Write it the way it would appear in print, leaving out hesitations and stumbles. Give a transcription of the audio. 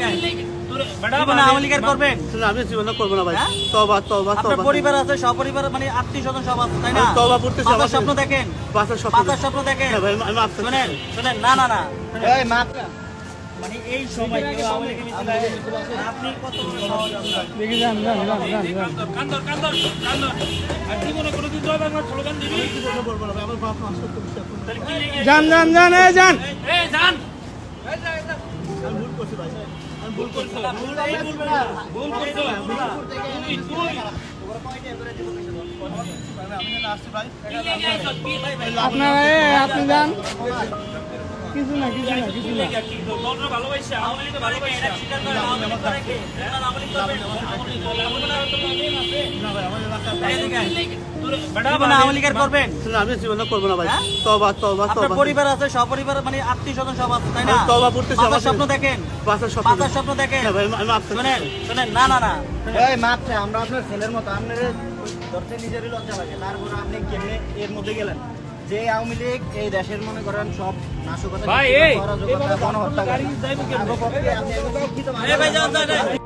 আওয়ামী লীগের করবেন? আমি জীবনে করবো না ভাই। তওবা তওবা আপনার তওবা। পরিবার আছে, সপরিবার মানে আত্মীয় স্বজন সব আছে, তাই না? আমি তওবা করতেছি, বাঁচার আমার স্বপ্ন দেখেন, বাঁচার স্বপ্ন বাঁচার স্বপ্ন দেখেন। হ্যাঁ ভাই, আমি মাফ চাচ্ছি। শুনেন শুনেন, না না না, এই মাপ মানে এই সময় কেউ আওয়ামী লীগের মিছিল করে? আপনি কত বড় সহজ আপনার? জীবনে করবো না ভাই, আমার বাপ মাফ করতে বিশ্বাস করুন। যান যান যান এই যান আমি ভুল করছি ভাই, আমি ভুল করছি। আমি না আসছি ভাই। আপনারা আপনি যান কিছু না কিছু না কিছু না আওয়ামী লীগ করে কে? এরা স্বীকার করে আওয়ামী লীগ করে কে? আপনারা আওয়ামী লীগ করবেন? না ভাই, আমার এলাকায় জীবনে আওয়ামী লীগের করবেন? আমি জীবনে করবো না ভাই। তওবা তওবা আপনার তওবা। পরিবার আছে, সপরিবার মানে আত্মীয় স্বজন সব আছে, তাই না? আমি তওবা করতেছি, বাঁচার আমার স্বপ্ন দেখেন, বাঁচার স্বপ্ন বাঁচার স্বপ্ন দেখেন। হ্যাঁ ভাই, আমি মাফ চাচ্ছি। শুনেন শুনেন, না না না, এই মাপ চাই, আমরা আপনার ছেলের মতো আপনার ধরতে নিজেরই লজ্জা লাগে, তারপরে আপনি কেমনে এর মধ্যে গেলেন? যে আওয়ামী লীগ এই দেশের মনে করেন সব নাশকতা, অরাজকতা, গণহত্যা করে। আপনি একজন শিক্ষিত মানুষ। এই ভাই যান যান, এই।